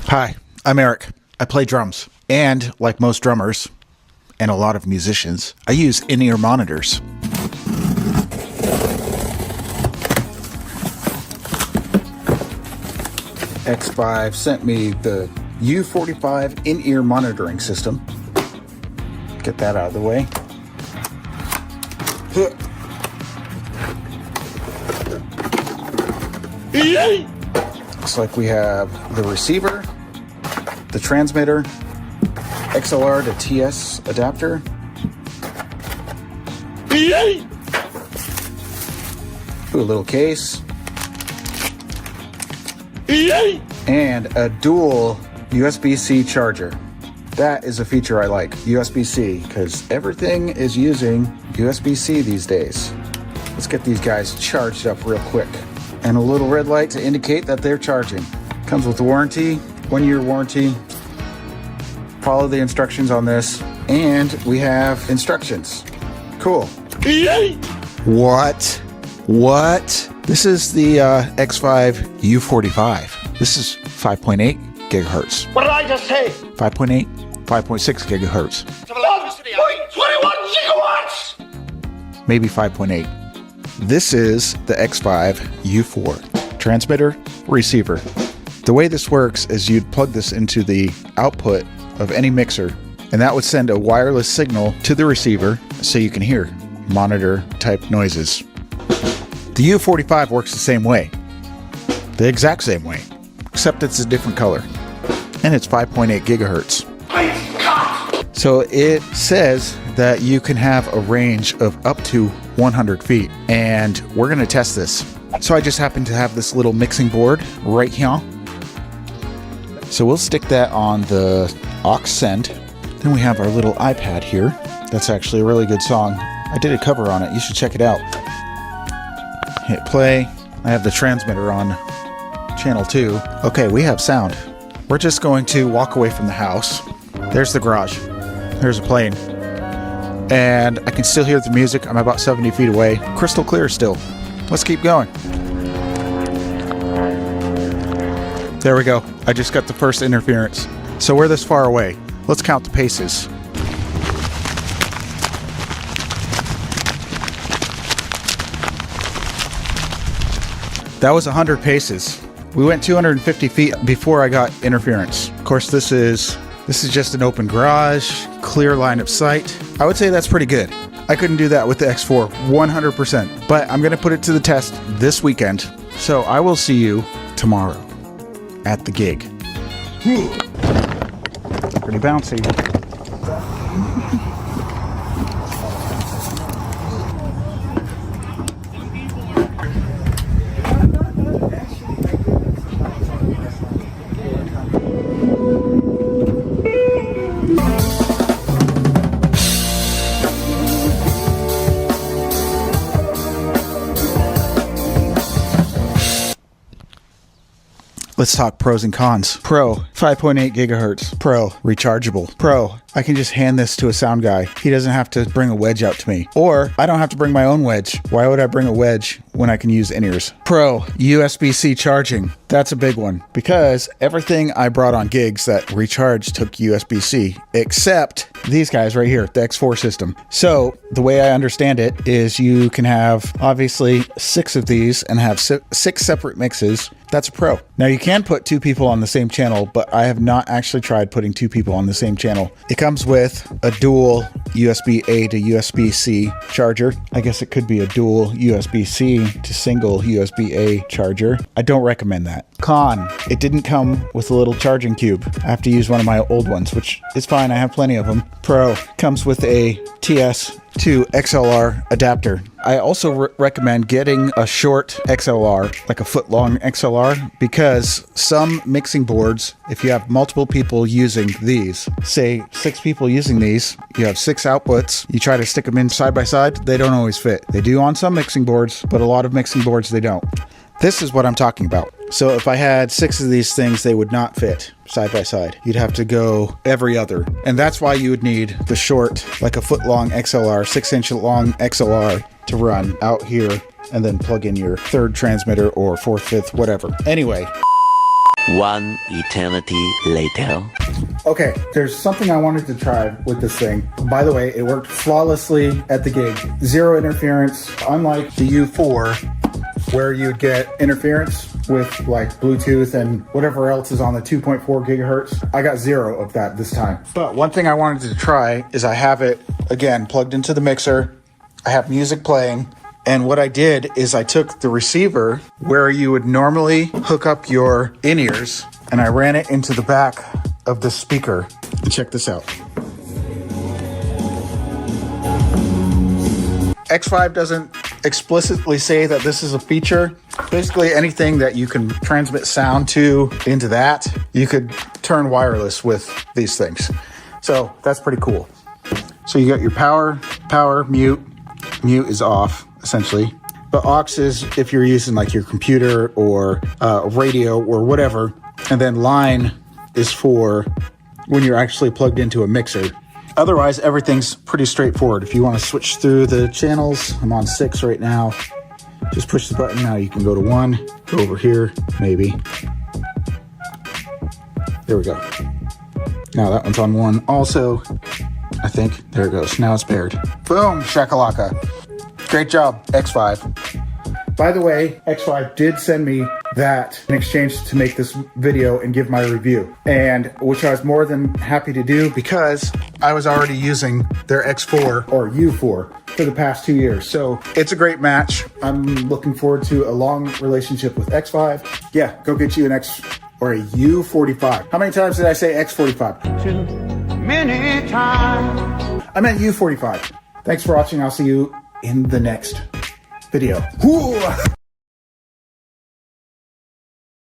Hi, I'm Eric. I play drums. And like most drummers, and a lot of musicians, I use in-ear monitors. Xvive sent me the U45 in-ear monitoring system. Get that out of the way. Looks like we have the receiver, the transmitter, XLR to TS adapter, ooh, a little case, and a dual USB-C charger. That is a feature I like, USB-C, because everything is using USB-C these days. Let's get these guys charged up real quick. And a little red light to indicate that they're charging. Comes with a warranty, 1-year warranty. Follow the instructions on this, and we have instructions. Cool. What? This is the Xvive U45. This is 5.8 gigahertz. What did I just say? 5.8, 5.6 gigahertz. 1.21 gigawatts! Maybe 5.8. This is the Xvive U4. Transmitter, receiver. The way this works is you'd plug this into the output of any mixer, and that would send a wireless signal to the receiver so you can hear monitor type noises. The U45 works the same way. The exact same way, except it's a different color. And it's 5.8 gigahertz. So it says that you can have a range of up to 100 feet, and we're going to test this. So I just happen to have this little mixing board right here. So we'll stick that on the aux send. Then we have our little iPad here. That's actually a really good song. I did a cover on it. You should check it out. Hit play. I have the transmitter on channel 2. Okay, we have sound. We're just going to walk away from the house. There's the garage. There's a plane. And I can still hear the music. I'm about 70 feet away. Crystal clear still. Let's keep going. There we go. I just got the first interference. So we're this far away. Let's count the paces. That was 100 paces. We went 250 feet before I got interference. Of course, this is just an open garage, clear line of sight. I would say that's pretty good. I couldn't do that with the X4 100%, but I'm gonna put it to the test this weekend. So I will see you tomorrow at the gig. Pretty bouncy. Let's talk pros and cons. Pro, 5.8 gigahertz. Pro, rechargeable. Pro, I can just hand this to a sound guy. He doesn't have to bring a wedge out to me. Or I don't have to bring my own wedge. Why would I bring a wedge when I can use in-ears? Pro, USB-C charging. That's a big one because everything I brought on gigs that recharge took USB-C, except these guys right here, the X4 system. So the way I understand it is you can have obviously 6 of these and have 6 separate mixes. That's a pro. Now you can put 2 people on the same channel, but I have not actually tried putting 2 people on the same channel. It comes with a dual USB-A to USB-C charger. I guess it could be a dual USB-C to single USB-A charger. I don't recommend that. Con, it didn't come with a little charging cube. I have to use one of my old ones, which is fine. I have plenty of them. Pro, comes with a TS to XLR adapter. I also recommend getting a short XLR, like a foot-long XLR, because some mixing boards, if you have multiple people using these, say 6 people using these, you have 6 outputs, you try to stick them in side by side, they don't always fit. They do on some mixing boards, but a lot of mixing boards, they don't. This is what I'm talking about. So if I had 6 of these things, they would not fit side by side. You'd have to go every other. And that's why you would need the short, like a foot long XLR, 6-inch long XLR to run out here and then plug in your 3rd transmitter or 4th, 5th, whatever. Anyway. One eternity later. Okay, there's something I wanted to try with this thing. By the way, it worked flawlessly at the gig. Zero interference, unlike the U4, where you'd get interference with like Bluetooth and whatever else is on the 2.4 gigahertz. I got zero of that this time. But one thing I wanted to try is I have it, again, plugged into the mixer. I have music playing. And what I did is I took the receiver where you would normally hook up your in-ears, and I ran it into the back of the speaker. And check this out. Xvive doesn't explicitly say that this is a feature. Basically anything that you can transmit sound to into that, you could turn wireless with these things. So that's pretty cool. So you got your power, mute. Mute is off, essentially. But aux is if you're using like your computer or a radio or whatever. And then line is for when you're actually plugged into a mixer. Otherwise, everything's pretty straightforward. If you want to switch through the channels, I'm on 6 right now. Just push the button. Now you can go to 1, go over here, maybe. There we go. Now that one's on 1 also. I think. There it goes. Now it's paired. Boom, shakalaka. Great job, Xvive. By the way, Xvive did send me that in exchange to make this video and give my review, and which I was more than happy to do because I was already using their X4 or U4 for the past 2 years. So it's a great match. I'm looking forward to a long relationship with Xvive. Yeah, go get you an X or a U45. How many times did I say X45? Too many times. I meant U45. Thanks for watching. I'll see you in the next video. Woo!